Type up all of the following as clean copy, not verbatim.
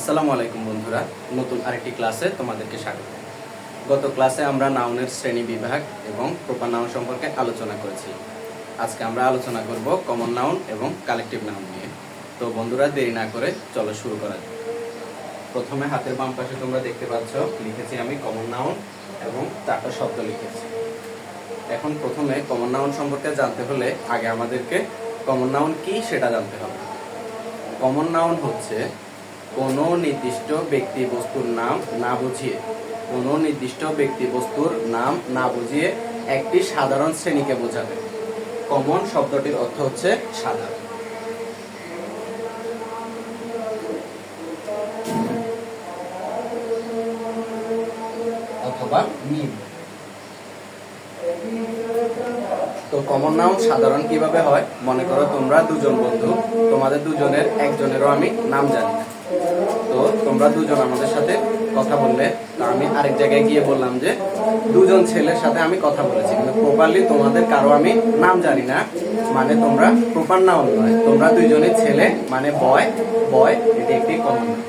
আসসালামু আলাইকুম বন্ধুরা, নতুন আরেকটি ক্লাসে তোমাদেরকে স্বাগত। গত ক্লাসে আমরা নাউনের শ্রেণী বিভাগ এবং প্রপার নাউন সম্পর্কে আলোচনা করেছি। আজকে আমরা আলোচনা করব কমন নাউন এবং কালেকটিভ নাউন নিয়ে। তো বন্ধুরা, দেরি না করে চলো শুরু করা যাক। প্রথমে হাতের বাম পাশে তোমরা দেখতে পাচ্ছ লিখেছি আমি কমন নাউন এবং 4টা শব্দ লিখেছি। এখন প্রথমে কমন নাউন সম্পর্কে জানতে হলে আগে আমাদেরকে কমন নাউন কি সেটা জানতে হবে। কমন নাউন হচ্ছে কোনো নির্দিষ্ট ব্যক্তি বস্তুর নাম না বুঝিয়ে একটি সাধারণ শ্রেণীকে বোঝাবে। কমন শব্দটির অর্থ হচ্ছে সাধারণ। অথবা নিম্ন। তো কমন নাউন সাধারণ কিভাবে হয়? মনে করো তোমরা দুজন বন্ধু, তোমাদের দুজনের একজনেরও আমি নাম জানি না। তো তোমরা দুজন আমাদের সাথে কথা বললে, তো আমি আরেক জায়গায় গিয়ে বললাম যে দুজন ছেলের সাথে আমি কথা বলেছি, কিন্তু প্রপারলি তোমাদের কারো আমি নাম জানি না, মানে তোমরা প্রপার নাউন নয়। তোমরা দুইজনে ছেলে মানে বয় বয়, এটি একটি কমন নাউন।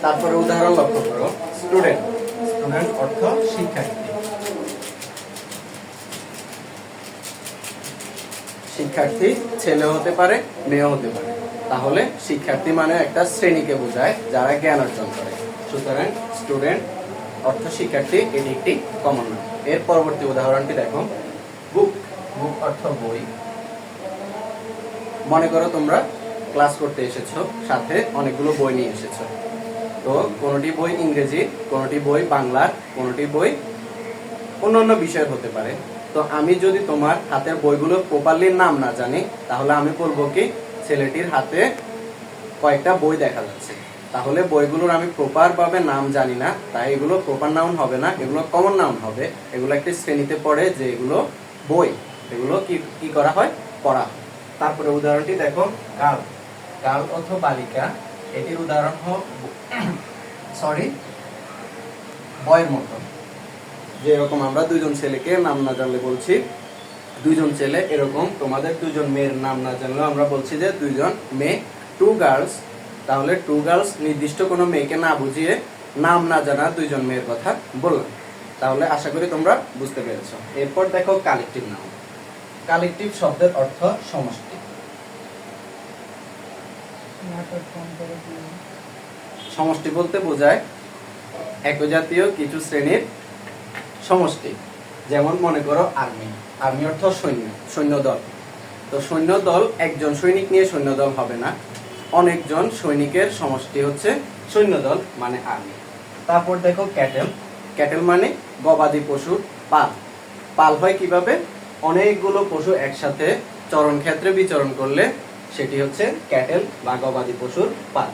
তারপরে উদাহরণ লক্ষ্য করো। স্টুডেন্ট, স্টুডেন্ট অর্থ শিক্ষার্থী। শিক্ষার্থী ছেলে হতে পারে, মেয়ে হতে পারে। তাহলে শিক্ষার্থী মানে একটা শ্রেণীকে বোঝায় যারা জ্ঞান অর্জন করে। সুতরাং স্টুডেন্ট অর্থ শিক্ষার্থী, এটি একটি কমন নাউন। এর পরবর্তী উদাহরণটি দেখো। বুক, বুক অর্থ বই। মনে করো তোমরা ক্লাস করতে এসেছো, সাথে অনেকগুলো বই নিয়ে এসেছো। তো কোনটি বই ইংরেজি, কোনটি বই বাংলার, কোনটি বই অন্যান্য বিষয়ের হতে পারে। তো আমি যদি তোমার হাতের বইগুলো প্রপারলি নাম না জানি, তাহলে আমি বলবো কি ছেলেটির হাতে কয়েকটা বই দেখা যাচ্ছে, তাহলে বইগুলোর আমি প্রপার ভাবে নাম জানি না, তাই এগুলো প্রপার নাউন হবে না, এগুলো কমন নাউন হবে। এগুলো একটি শ্রেণীতে পড়ে যে এগুলো বই, এগুলো কি করা হয়, পড়া হয়। তারপরে উদাহরণটি দেখো। গার্ল, গার্ল অর্থ বালিকা। এটির উদাহরণ বয়ের মতো। যেরকম আমরা দুইজন ছেলেকে নাম না জানলে বলছি দুইজন ছেলে, এরকম তোমাদের দুজন মেয়ের নাম না জানলেও আমরা বলছি যে দুইজন মেয়ে, টু গার্লস। তাহলে টু গার্লস নির্দিষ্ট কোনো মেয়েকে না বুঝিয়ে নাম না জানা দুইজন মেয়ের কথা বললাম। তাহলে আশা করি তোমরা বুঝতে পেরেছো। এরপর দেখো কালেকটিভ নাউন। কালেকটিভ শব্দের অর্থ সমষ্টি। সমষ্টি বলতে বোঝায় একই জাতীয় কিছু শ্রেণীর সমষ্টি। যেমন মনে করো আর্মি, আর্মি অর্থ সৈন্য, সৈন্যদল। তো সৈন্যদল একজন সৈনিক নিয়ে সৈন্যদল হবে না, অনেকজন সৈনিকের সমষ্টি হচ্ছে সৈন্যদল, মানে আর্মি। তারপর দেখো ক্যাটেল, ক্যাটেল মানে গবাদি পশু। পাল, পাল হয় কিভাবে? অনেকগুলো পশু একসাথে চরণ ক্ষেত্রে বিচরণ করলে সেটি হচ্ছে ক্যাটেল বা গবাদি পশুর পাল।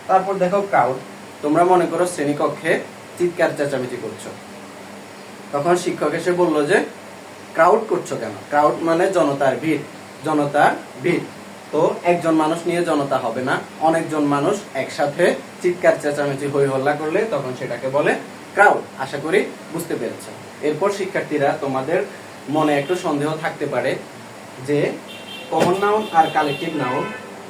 তারপর দেখো ক্রাউড। তোমরা মনে করো শ্রেণীকক্ষে চিৎকার চেঁচামেচি করছো, তখন শিক্ষক এসে বলল যে ক্রাউড করছো কেন? ক্রাউড মানে জনতার ভিড়, জনতার ভিড়। তো একজন মানুষ নিয়ে জনতা হবে না, অনেকজন মানুষ একসাথে চিৎকার চেঁচামেচি হই হল্লা করলে তখন সেটাকে বলে ক্রাউড। আশা করি বুঝতে পেরেছ। এরপর শিক্ষার্থীরা, তোমাদের মনে একটু সন্দেহ থাকতে পারে যে কমন নাউন আর কালেকটিভ নাউন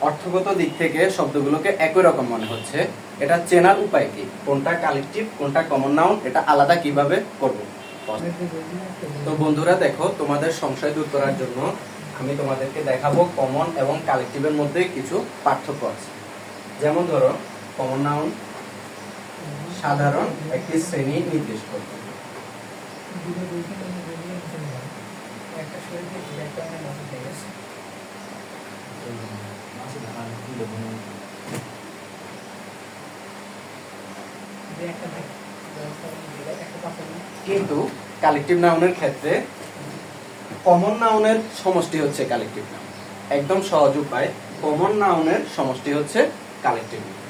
অর্থগত দিক থেকে শব্দগুলোকে একই রকম মনে হচ্ছে, এটা চেনার উপায় কি? কোনটা কালেকটিভ, কোনটা কমন নাউন, এটা আলাদা কিভাবে করব? তো বন্ধুরা দেখো, তোমাদের সংশয় দূর করার জন্য আমি তোমাদেরকে দেখাবো কমন এবং কালেকটিভের মধ্যে কিছু পার্থক্য আছে। যেমন ধরো, কমন নাউন সাধারণ একটি শ্রেণী নির্দেশ করে। কিন্তু কালেকটিভ নাউনের ক্ষেত্রে কমন নাউনের সমষ্টি হচ্ছে কালেকটিভ নাউন। একদম সহজ উপায়, কমন নাউনের সমষ্টি হচ্ছে কালেকটিভ নাউন।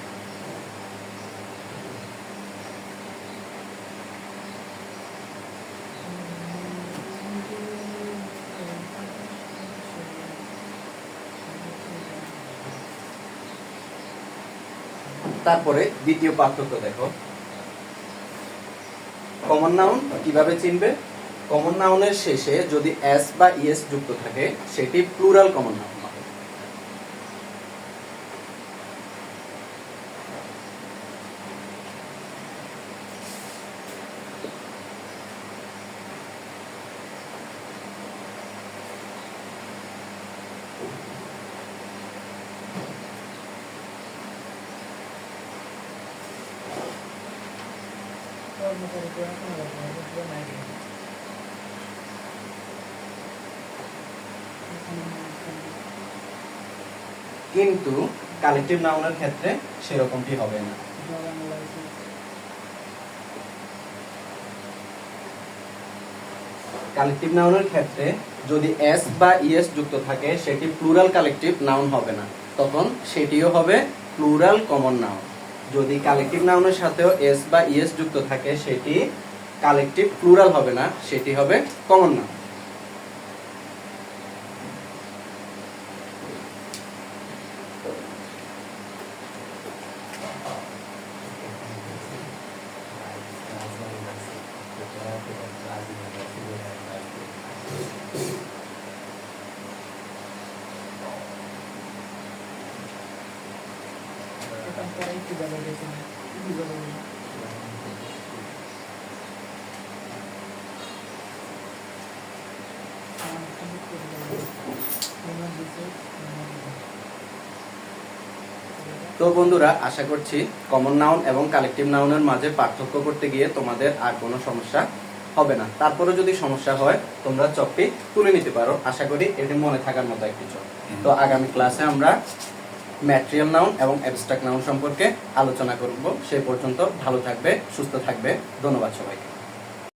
তারপরে দ্বিতীয় পার্থক্য দেখো। কমন নাউন কিভাবে চিনবে? কমন নাউনের শেষে যদি এস বা ইএস যুক্ত থাকে সেটি প্লুরাল কমন নাউন হবে। কিন্তু কালেকটিভ নাউনের ক্ষেত্রে সেরকমটি হবে না। কালেকটিভ নাউনের ক্ষেত্রে যদি এস বা ইএস যুক্ত থাকে সেটি প্লুরাল কালেকটিভ নাউন হবে না, তখন সেটিও হবে প্লুরাল কমন নাউন। যদি কালেকটিভ নাউনের সাথেও এস বা ইএস যুক্ত থাকে সেটি কালেকটিভ প্লুরাল হবে না, সেটি হবে কমন নাউন। তো বন্ধুরা, আশা করছি কমন নাউন এবং কালেকটিভ নাউনের মাঝে পার্থক্য করতে গিয়ে তোমাদের আর কোনো সমস্যা হবে না। তারপরে যদি সমস্যা হয় তোমরা চকটি তুলে নিতে পারো। আশা করি এটি মনে থাকার মতো একটি চক। তো আগামী ক্লাসে আমরা ম্যাটেরিয়াল নাউন এবং অ্যাবস্ট্রাক্ট নাউন সম্পর্কে আলোচনা করব। সেই পর্যন্ত ভালো থাকবে, সুস্থ থাকবে। ধন্যবাদ সবাইকে।